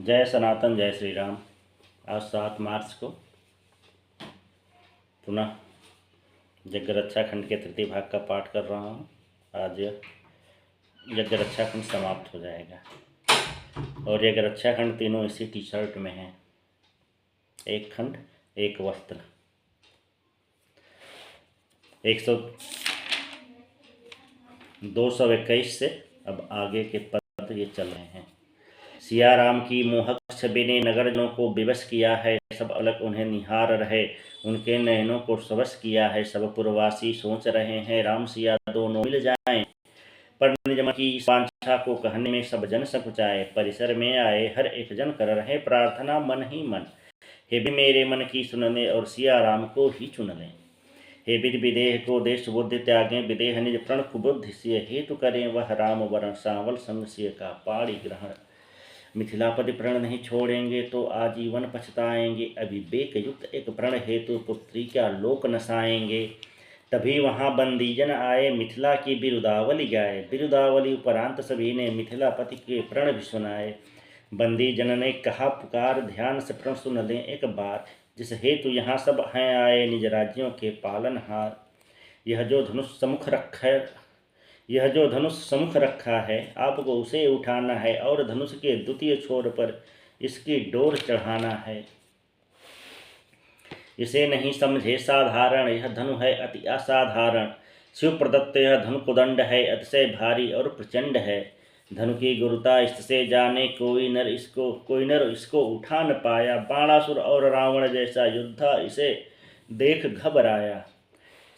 जय सनातन, जय श्री राम। आज 7 मार्च को पुनः यज्ञ रक्षा खंड के तृतीय भाग का पाठ कर रहा हूँ। आज यज्ञ रक्षा खंड समाप्त हो जाएगा और यज्ञ रक्षा खंड तीनों इसी टी शर्ट में हैं। एक खंड एक वस्त्र। 221 से अब आगे के पद ये चल रहे हैं। सिया राम की मोहक छवि ने नगरजनों को विवश किया है। सब अलग उन्हें निहार रहे, उनके नयनों को सबस किया है। सब पुरवासी सोच रहे हैं राम सिया दोनों मिल जाएं। पर निज मन की वांछा को कहने में सब जन सकुचाए। परिसर में आए हर एक जन कर रहे प्रार्थना मन ही मन। हे भी मेरे मन की सुन ले और सिया राम को ही चुन लें। हे विधि विदेह को देश बुद्धि त्यागें, विदेह निज प्रण कुबुद्धि सिय हेतु करें। वह राम वरण सांवल संग सिय का पाड़ी ग्रहण। मिथिलापति प्रण नहीं छोड़ेंगे तो आजीवन पछताएंगे। अविवेक युक्त एक प्रण हेतु पुत्री क्या लोक नसाएंगे। तभी वहाँ बंदीजन आए मिथिला की बिरुदावली गाए। बिरुदावली उपरांत सभी ने मिथिलापति के प्रण भी सुनाए। बंदीजन ने कहा पुकार ध्यान से प्रण सुन लें एक बार। जिस हेतु यहाँ सब हैं आए निज राज्यों के पालनहार। यह जो धनुष सम्मुख रखा है आपको उसे उठाना है और धनुष के द्वितीय छोर पर इसकी डोर चढ़ाना है। इसे नहीं समझे साधारण, यह धनु है अति असाधारण। शिव प्रदत्त यह धनु कुदंड है, अतिशय भारी और प्रचंड है। धनु की गुरुता इससे जाने कोई नर इसको उठा न पाया। बाणासुर और रावण जैसा योद्धा इसे देख घबराया।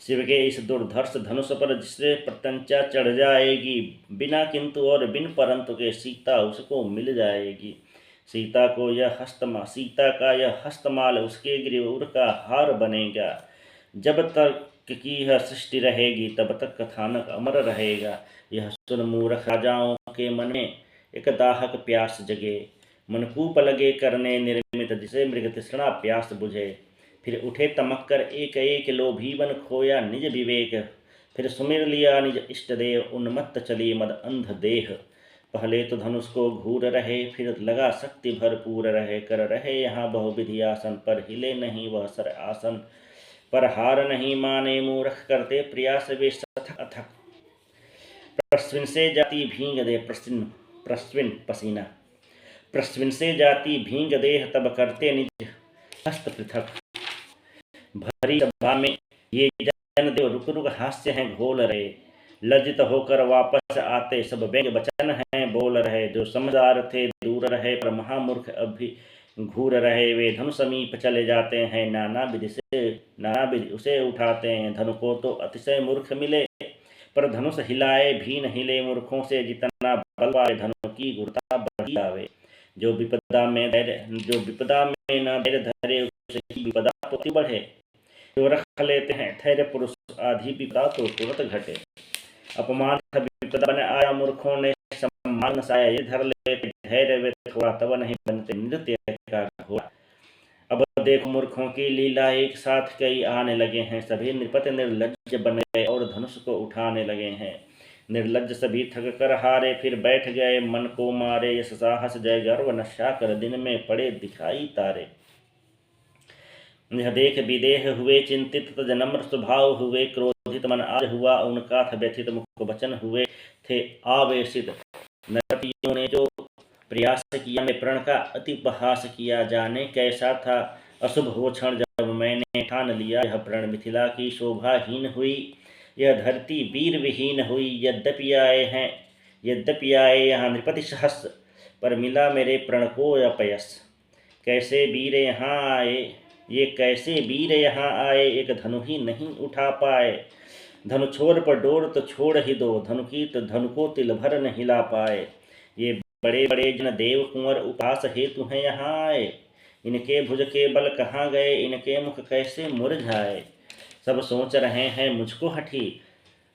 शिव के इस दुर्धर्ष धनुष पर जिससे प्रत्यंचा चढ़ जाएगी, बिना किंतु और बिन परंतु के सीता उसको मिल जाएगी। सीता का यह हस्तमाल उसके ग्रीव का हार बनेगा। जब तक की यह सृष्टि रहेगी तब तक कथानक अमर रहेगा। यह सुन मूर्ख राजाओं के मन में एक दाहक प्यास जगे। मनकूप लगे करने निर्मित जिसे मृग तृष्णा प्यास बुझे। फिर उठे तमक्कर एक एक लोभी बन खोया निज विवेक। फिर सुमिर लिया निज इष्ट देव उन्मत्त चली मद अंध देह। पहले तो धनुष को घूर रहे, फिर लगा शक्ति भरपूर रहे। कर रहे यहाँ बहुविधि आसन, पर हिले नहीं वह सर आसन। पर हार नहीं माने मूर्ख करते प्रयास वे सथक अथक। प्रस्विन से जाती भींग दे प्रस्विन पसीना। प्रस्विन से जाती भींग देह तब करते निज हस्त पृथक। भरी सभा में ये जन देव रुक रुक हास्य हैं घोल रहे। लज्जित होकर वापस आते सब व्यंग वचन हैं बोल रहे। जो समझदार थे दूर रहे, पर महामूर्ख अब भी घूर रहे। वे धनु समीप चले जाते हैं, नाना विधि उसे उठाते हैं। धनु को तो अतिशय मूर्ख मिले, पर धनुष हिलाए भी न हिले। मूर्खों से जितना बल पाए धनु की गुरुता बढ़ी आवे। जो विपदा में न धैर्य धरे उसे ही विपदा तो बढ़े। जो रख लेते हैं धैर्य पुरुष आधी विपदा तो तुरंत घटे। अपमान विपदा बन आया मूर्खों ने सम्मान नसाया। ये धर लेते धैर्य वे थोड़ा तब नहीं बनते नृत्य का घोड़ा। अब देखो मूर्खों की लीला, एक साथ कई आने लगे हैं। सभी नृपत निर्लज्ज बन गए और धनुष को उठाने लगे हैं। निर्लज्ज सभी थक कर हारे, फिर बैठ गए मन को मारे। यश साहस जय गर्व नशा कर दिन में पड़े दिखाई तारे। यह देख विदेह हुए चिंतित, तजनम्र स्वभाव हुए क्रोधित। मन आज हुआ उनका था व्यथित, मुख वचन हुए थे आवेशित। नरपतियों ने जो प्रयास किया मैं प्रण का अति उपहास किया। जाने कैसा था अशुभ हो क्षण जब मैंने ठान लिया यह प्रण। मिथिला की शोभाहीन हुई यह धरती वीर विहीन हुई। यद्यपि आए यहाँ नृपति सहस्र, पर मिला मेरे प्रण को अपयस। कैसे वीर यहाँ आए एक धनु ही नहीं उठा पाए। धनु छोर पर डोर तो छोड़ ही दो, धनु को तिल भर न हिला पाए। ये बड़े बड़े जन देव कुंवर उपास हेतु हैं यहाँ आए। इनके भुज के बल कहाँ गए, इनके मुख कैसे मुरझाए। सब सोच रहे हैं मुझको हठी,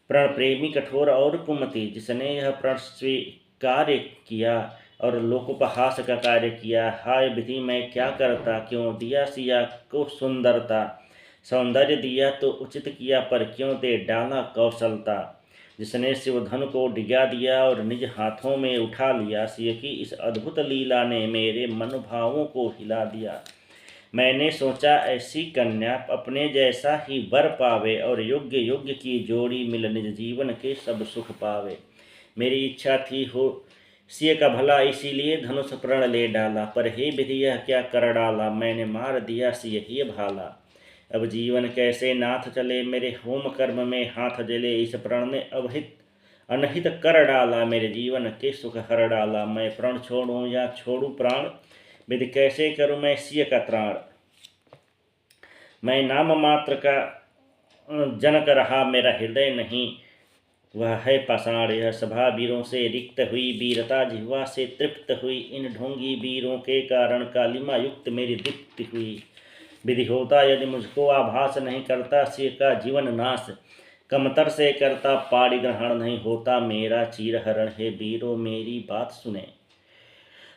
प्रण प्रेमी कठोर और कुमति। जिसने यह प्रण स्वीकार किया और लोकोपहास का कार्य किया। हाय विधि मैं क्या करता, क्यों दिया सिया को सुंदरता। सौंदर्य दिया तो उचित किया, पर क्यों दे डाला कौशलता। जिसने शिवधन को डिगा दिया और निज हाथों में उठा लिया। सिय की इस अद्भुत लीला ने मेरे मनोभावों को हिला दिया। मैंने सोचा ऐसी कन्या अपने जैसा ही वर पावे और योग्य योग्य की जोड़ी मिल निज जीवन के सब सुख पावे। मेरी इच्छा थी हो सिय का भला, इसीलिए धनुष प्रण ले डाला। पर हे विधि यह क्या कर डाला, मैंने मार दिया सिय ही भाला। अब जीवन कैसे नाथ चले, मेरे होम कर्म में हाथ जले। इस प्रण ने अनहित कर डाला, मेरे जीवन के सुख हर डाला। मैं प्रण छोड़ूं या छोड़ूं प्राण, विधि कैसे करूं मैं सिय का त्राण। मैं नाम मात्र का जनक रहा, मेरा हृदय नहीं वह है पाषाण। यह सभा वीरों से रिक्त हुई, वीरता जिह्वा से तृप्त हुई। इन ढोंगी वीरों के कारण कालिमा युक्त मेरी दीप्ति हुई। विधि होता यदि मुझको आभास, नहीं करता सिय का जीवन नाश। कमतर से करता पाड़ी ग्रहण, नहीं होता मेरा चीरहरण। है वीरों मेरी बात सुने,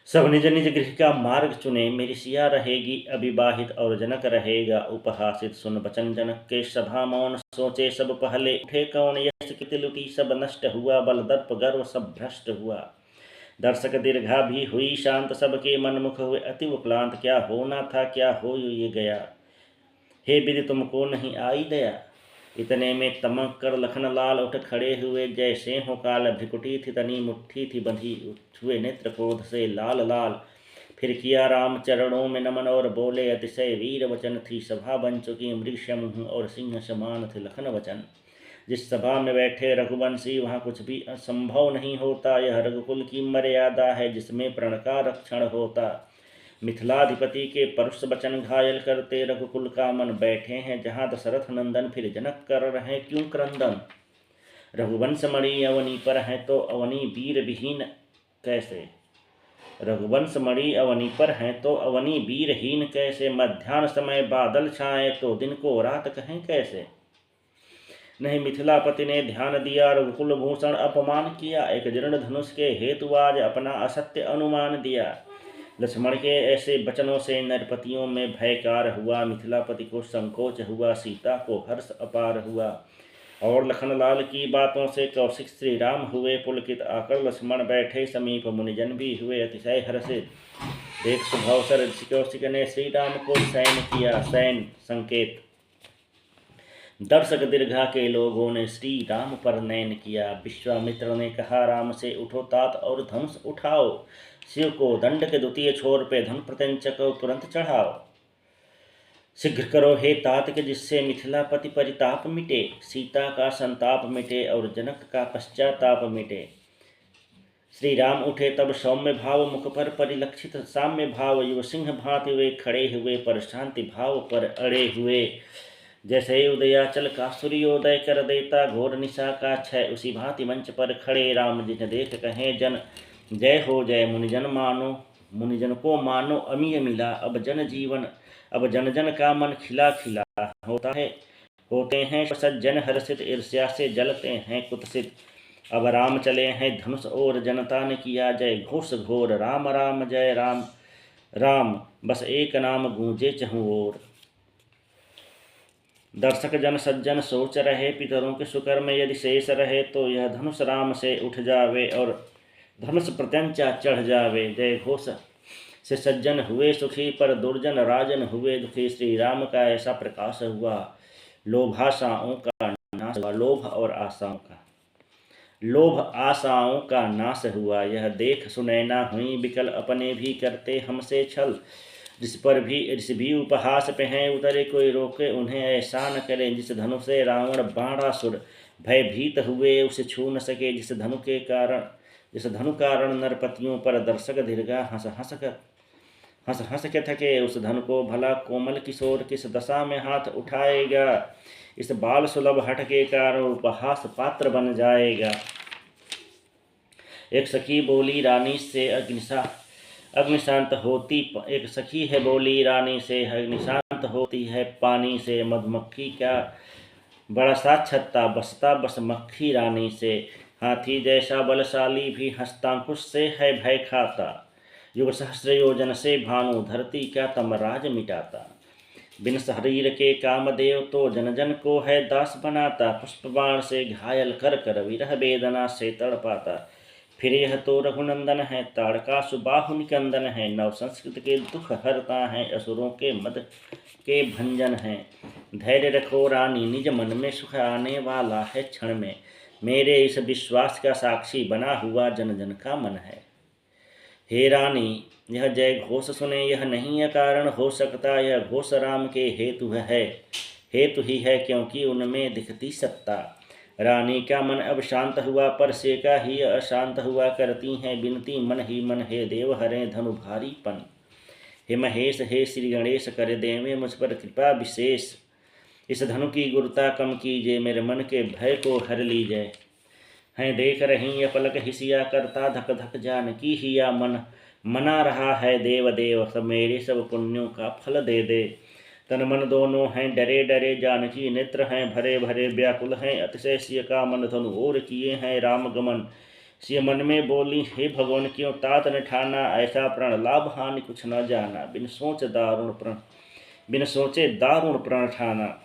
सब निज निज गृह का मार्ग चुने। मेरी सिया रहेगी अविवाहित और जनक रहेगा उपहासित। सुन वचन जनक के सभा मौन, सोचे सब पहले उठे कौन। यश कीर्ति लुटी सब नष्ट हुआ, बल दर्प गर्व सब भ्रष्ट हुआ। दर्शक दीर्घा भी हुई शांत, सबके मनमुख हुए अति क्लांत। क्या होना था क्या हो ये गया, हे विधि तुमको नहीं आई दया। इतने में तमक कर लखन लाल उठ खड़े हुए, जैसे हो काल। भ्रिकुटी थी तनी मुट्ठी थी बंधी, हुए नेत्र क्रोध से लाल लाल। फिर किया राम चरणों में नमन और बोले, अतिशय वीर वचन। थी सभा बन चुकी मृग समूह और सिंह समान थे लखन वचन। जिस सभा में बैठे रघुवंशी, वहाँ कुछ भी असंभव नहीं होता। यह रघुकुल की मर्यादा है, जिसमें प्रण का रक्षण होता। मिथिलाधिपति के परुष वचन घायल करते, रघुकुल का मन बैठे हैं जहाँ दशरथ नंदन। फिर जनक कर रहे क्यों क्रंदन। रघुवंश मणि अवनी पर है तो अवनी वीर विहीन कैसे। रघुवंश मणि अवनी पर हैं तो अवनी वीरहीन कैसे। मध्याह्न समय बादल छाए तो दिन को रात कहें कैसे। नहीं मिथिलापति ने ध्यान दिया, रघुकुल भूषण अपमान किया। एक जीर्ण धनुष के हेतु आज अपना असत्य अनुमान दिया। लक्ष्मण के ऐसे वचनों से नरपतियों में भयकार हुआ। मिथिलापति को संकोच हुआ, सीता को हर्ष अपार हुआ। और लखनलाल की बातों से कौशिक श्री राम हुए पुलकित। आकर लक्ष्मण बैठे समीप, मुनिजन भी हुए अतिशय हर्षित। देख सुभावसर ऋषि कौशिक ने श्री राम को सैन किया सैन संकेत। दर्शक दीर्घा के लोगों ने श्री राम पर नयन किया। विश्वामित्र ने कहा राम से, उठो तात और धनुष उठाओ। शिव को दंड के द्वितीय छोर पे धन प्रत्यंच को तुरंत चढ़ाओ। शीघ्र करो हे तात के, जिससे मिथिलापति परिताप मिटे। सीता का संताप मिटे और जनक का पश्चाताप मिटे। श्री राम उठे तब सौम्य भाव मुख पर परिलक्षित साम्य भाव। युव सिंह भांति वे खड़े हुए, पर शांति भाव पर अड़े हुए। जैसे उदयाचल का सूर्योदय कर देता, घोर निशा का क्षय उसी भांति मंच पर खड़े। राम जिन्हें देख कहें जन, जय हो जय। मुनिजन को मानो अमीय मिला। अब जन जन का मन खिला खिला होते हैं सज्जन हर्षित। ईर्ष्या से जलते हैं कुत्सित। अब राम चले हैं धनुष और, जनता ने किया जय घोष घोर। राम राम जय राम राम, बस एक नाम गूंजे चहुं ओर। दर्शक जन सज्जन सोच रहे, पितरों के सुकर्म यदि शेष रहे तो यह धनुष राम से उठ जावे और धनुष प्रत्यंचा चढ़ जावे। जय घोष से सज्जन हुए सुखी, पर दुर्जन राजन हुए दुखी। श्री राम का ऐसा प्रकाश हुआ, लोभ आशाओं का नाश हुआ। यह देख सुनैना हुई विकल, अपने भी करते हमसे छल। ऋषि भी उपहास पे हैं उतरे, कोई रोके उन्हें ऐसा न करे। जिस धनु से रावण बाणासुर भयभीत हुए, उसे छू न सके। जिस धनु कारण नरपतियों पर दर्शक दीर्घा हंस हंस के थके। उस धन को भला कोमल किशोर किस दशा में हाथ उठाएगा। इस बाल सुलभ हठ के कारण उपहास पात्र बन जाएगा। एक सखी बोली रानी से अग्निशांत होती, एक सखी है बोली रानी से अग्निशांत होती है पानी से। मधुमक्खी क्या बड़ा सा छत्ता, बसता बस मक्खी रानी से। हाथी जैसा बलशाली भी हस्तांकुश से है भय खाता। युग सहस्र योजन से भानु, धरती का तमराज मिटाता। बिन शरीर के कामदेव तो जन जन को है दास बनाता, पुष्प बाण से घायल कर कर विरह वेदना से तड़पाता। फिर यह तो रघुनंदन है, ताड़का सुबाहु निकंदन है, नव संस्कृत के दुख हरता है, असुरों के मद के भंजन है। धैर्य रखो रानी, निज मन में सुख आने वाला है क्षण में, मेरे इस विश्वास का साक्षी बना हुआ जन जन का मन है। हे रानी, यह जय घोष सुने, यह नहीं अकारण हो सकता, यह घोष राम के हेतु है, हेतु ही है क्योंकि उनमें दिखती सत्ता। रानी का मन अब शांत हुआ, पर से का ही अशांत हुआ, करती हैं बिनती मन ही मन, हे देव हरे धनु भारीपन। हे महेश, हे श्री गणेश, कर देवे मुझ पर कृपा विशेष, इस धनु की गुरुता कम कीजिए, मेरे मन के भय को हर लीजिए। हैं देख रही यह पलक हिसिया, करता धक धक जानकी हिया मन, मना रहा है देव देव, सब मेरे सब पुण्यों का फल दे दे। तन मन दोनों हैं डरे डरे, जानकी नेत्र हैं भरे भरे, व्याकुल हैं अतिशय, सिय का मन धनु और किए हैं राम गमन। सिय मन में बोली, हे भगवान क्यों तात न ठाना, ऐसा प्रण लाभ हानि कुछ न जाना, बिन सोचे दारुण प्रण ठाना।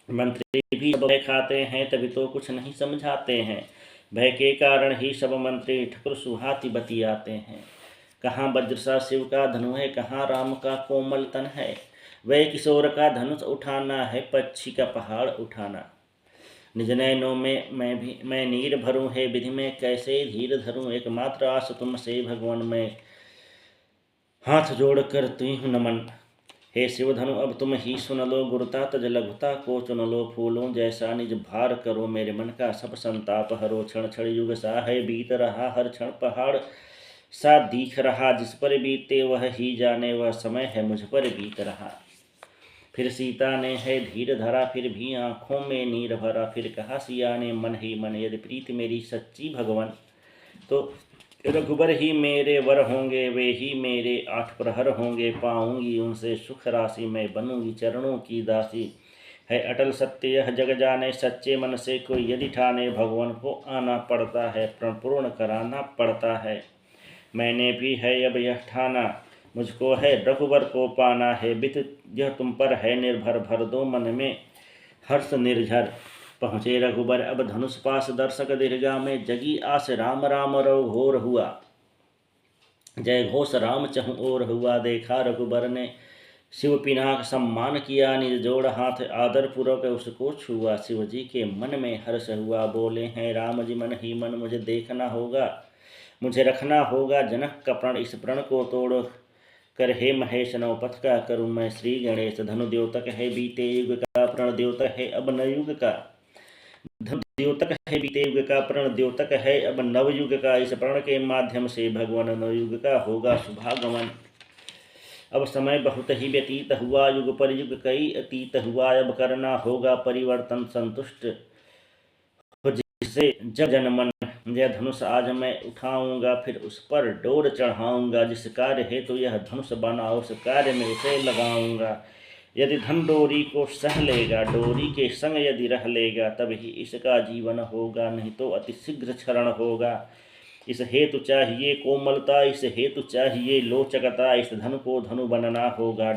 मंत्री भी भय खाते हैं, तभी तो कुछ नहीं समझाते हैं, भय के कारण ही सब मंत्री ठकुर सुहाती बतियाते हैं। कहाँ वज्रसा शिव का धनु है, कहाँ राम का कोमल तन है, वह किशोर का धनुष उठाना है, पक्षी का पहाड़ उठाना। निज नयनों में मैं नीर भरूं, है विधि में कैसे धीर धरूं, एकमात्र आस तुमसे भगवान मैं हाथ जोड़ करती हूँ नमन। हे शिव धनु अब तुम ही सुन लो, गुरुता तज लघुता को चुन लो, फूलों जैसा निज भार करो, मेरे मन का सब संताप हरो। क्षण क्षण युग सा है बीत रहा, हर क्षण पहाड़ सा दिख रहा, जिस पर बीते वह ही जाने, वह समय है मुझ पर बीत रहा। फिर सीता ने है धीर धरा, फिर भी आँखों में नीर भरा, फिर कहा सिया ने मन ही मन, यदि प्रीति मेरी सच्ची भगवान, तो रघुबर ही मेरे वर होंगे, वे ही मेरे 8 प्रहर होंगे, पाऊंगी उनसे सुख राशि, मैं बनूंगी चरणों की दासी। है अटल सत्य यह जग जाने, सच्चे मन से कोई यदि ठाने, भगवान को आना पड़ता है, प्रण पूर्ण कराना पड़ता है। मैंने भी है अब यह ठाना, मुझको है रघुवर को पाना है, बित यह तुम पर है निर्भर, भर दो मन में हर्ष निर्झर। पहुँचे रघुबर अब धनुष पास, दर्शक दीर्घा में जगी आस, राम राम रव घोर हुआ, जय घोष राम चहु ओर हुआ। देखा रघुबर ने शिव पिनाक सम्मान किया, निज जोड़ हाथ आदर पूर्वक उसको छुआ, शिव जी के मन में हर्ष हुआ, बोले हैं राम जी मन ही मन, मुझे देखना होगा, मुझे रखना होगा जनक का प्रण, इस प्रण को तोड़ कर हे महेश नव पथ का करूँ मैं श्री गणेश। धनु द्योतक है बीते युग का, प्रण द्योतक है अब नवयुग का, धनु द्योतक है बीते युग का, प्रण द्योतक है अब नवयुग का, इस प्रण के माध्यम से भगवान नवयुग का होगा शुभागमन। अब समय बहुत ही व्यतीत हुआ, युग पर युग कई अतीत हुआ, अब करना होगा परिवर्तन संतुष्ट हो जिससे जग जन मन। यह धनुष आज मैं उठाऊंगा, फिर उस पर डोर चढ़ाऊंगा, जिस कार्य हेतु यह धनुष बना उस कार्य में इसे लगाऊंगा। यदि धन डोरी को सह लेगा, डोरी के संग यदि रह लेगा, तब ही इसका जीवन होगा, नहीं तो अति शीघ्र क्षरण होगा। इस हेतु चाहिए कोमलता, इस हेतु चाहिए लोचकता, इस धन को धनु बनना होगा,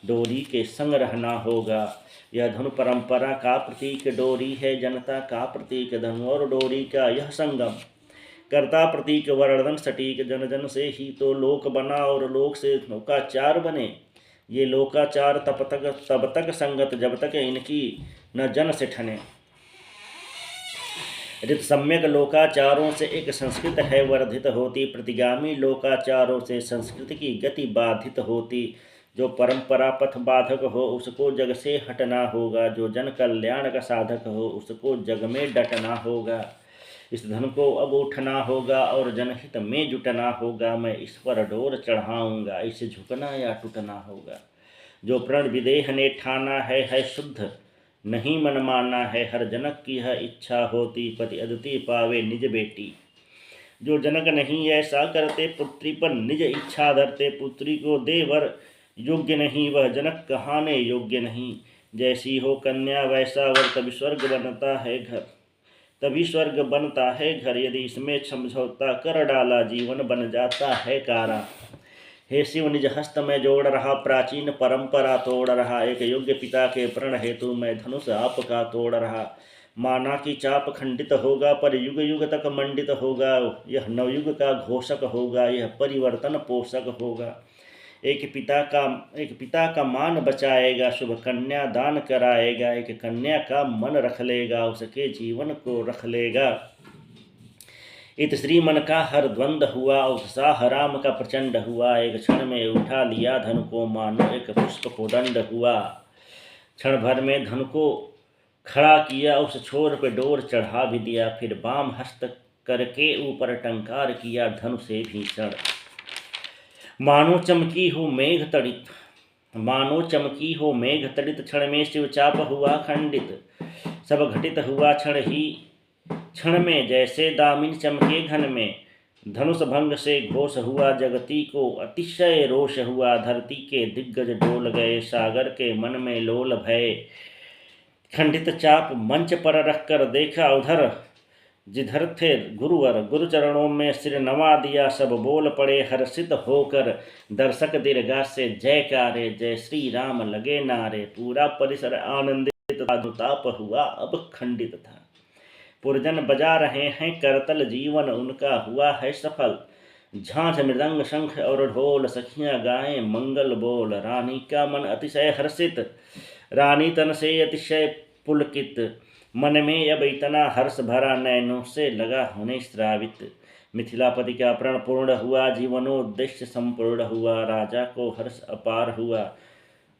डोरी के संग रहना होगा। यह धनु परंपरा का प्रतीक डोरी है, जनता का प्रतीक धनु और डोरी का यह संगम, कर्ता प्रतीक वर्णन सटीक, जन जन से ही तो लोक बना और लोक से लोकाचार बने। ये लोकाचार तब तक संगत जब तक इनकी न जन से ठने। रित सम्यक लोकाचारों से एक संस्कृत है वर्धित होती, प्रतिगामी लोकाचारों से संस्कृति की गति बाधित होती। जो परंपरा पथ बाधक हो उसको जग से हटना होगा, जो जन कल्याण का साधक हो उसको जग में डटना होगा। इस धन को अब उठना होगा और जनहित में जुटना होगा, मैं इस पर डोर चढ़ाऊंगा, इसे झुकना या टूटना होगा। जो प्रण विदेह ने ठाना है शुद्ध नहीं मन माना है, हर जनक की है इच्छा होती, पति अदिति पावे निज बेटी। जो जनक नहीं ऐसा करते, पुत्री पर निज इच्छा धरते, पुत्री को दे वर योग्य नहीं, वह जनक कहाने योग्य नहीं। जैसी हो कन्या वैसा वर, तभी स्वर्ग बनता है घर, तभी स्वर्ग बनता है घर, यदि इसमें समझौता कर डाला जीवन बन जाता है कारा। हे शिव निज हस्त में जोड़ रहा, प्राचीन परंपरा तोड़ रहा, एक योग्य पिता के प्रण हेतु मैं धनुष आपका तोड़ रहा। माना कि चाप खंडित होगा पर युग युग तक मंडित होगा, यह नवयुग का घोषक होगा, यह परिवर्तन पोषक होगा। एक पिता का मान बचाएगा, शुभ कन्या दान कराएगा, एक कन्या का मन रख लेगा, उसके जीवन को रख लेगा। इत श्री मन का हर द्वंद हुआ, उत्साह राम का प्रचंड हुआ, एक क्षण में उठा लिया धन को, मानो एक पुष्प को दंड हुआ। क्षण भर में धन को खड़ा किया, उस छोर पे डोर चढ़ा भी दिया, फिर बाम हस्त करके ऊपर टंकार किया धनु से भीषण। मानो चमकी हो मेघ तड़ित, क्षण में शिव चाप हुआ खंडित, सब घटित हुआ क्षण में, जैसे दामिन चमके घन में। धनुष भंग से घोष हुआ जगती को, अतिशय रोष हुआ, धरती के दिग्गज डोल गए, सागर के मन में लोल भय। खंडित चाप मंच पर रखकर देखा उधर, जिधर थे गुरुवर, गुरु चरणों में सिर नवा दिया, सब बोल पड़े हर्षित होकर, दर्शक दीर्घा से जयकारे, जय श्री राम लगे नारे। पूरा परिसर आनंदित था, अनुताप हुआ अब खंडित था। पुरजन बजा रहे हैं करतल, जीवन उनका हुआ है सफल। झांझ मृदंग शंख और ढोल, सखियां गाएं मंगल बोल। रानी का मन अतिशय हर्षित, रानी तन से अतिशय पुलकित, मन में अब इतना हर्ष भरा, नैनों से लगा होने श्रावित। मिथिलापति का प्रण पूर्ण हुआ, जीवनोद्देश्य संपूर्ण हुआ, राजा को हर्ष अपार हुआ,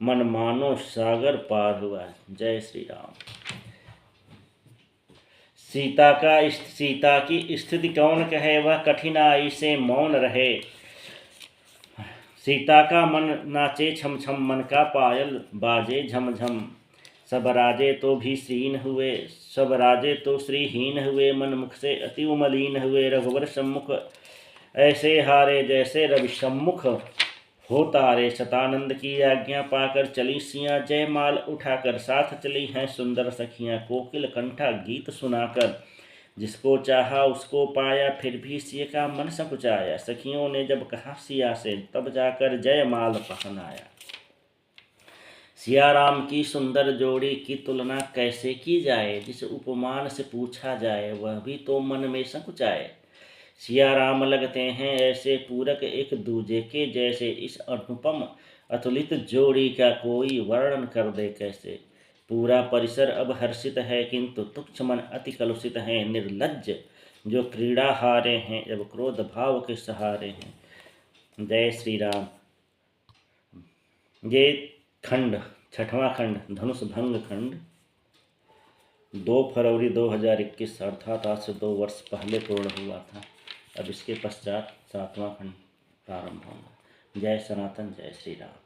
मन मानो सागर पार हुआ। जय श्री राम। सीता की स्थिति कौन कहे, वह कठिनाई से मौन रहे। सीता का मन नाचे छम छम, मन का पायल बाजे झम झम। सब राजे तो भी श्रीहीन हुए, मन मुख से अति मलिन हुए। रघुवर सम्मुख ऐसे हारे, जैसे रवि सम्मुख हो तारे। शतानंद की आज्ञा पाकर चली सियां, जयमाल उठाकर साथ चली हैं सुंदर सखियां। कोकिल कंठा गीत सुनाकर, जिसको चाहा उसको पाया, फिर भी सिया का मन संकुचाया। सखियों ने जब कहा सिया से, तब जाकर जयमाल पहन आया। सिया राम की सुंदर जोड़ी की तुलना कैसे की जाए, जिस उपमान से पूछा जाए, वह भी तो मन में संकुचाए। सिया राम लगते हैं ऐसे पूरक, एक दूजे के जैसे, इस अनुपम अतुलित जोड़ी का कोई वर्णन कर दे कैसे। पूरा परिसर अब हर्षित है, किंतु तुच्छ मन अति कलुषित है। निर्लज्ज जो क्रीड़ा हारे हैं, जब क्रोध भाव के सहारे हैं। जय श्री राम। ये खंड 6वां खंड धनुष भंग खंड 2 फरवरी 2021 अर्थात आज से 2 वर्ष पहले पूर्ण हुआ था। अब इसके पश्चात 7वां खंड प्रारंभ होगा। जय सनातन, जय श्री राम।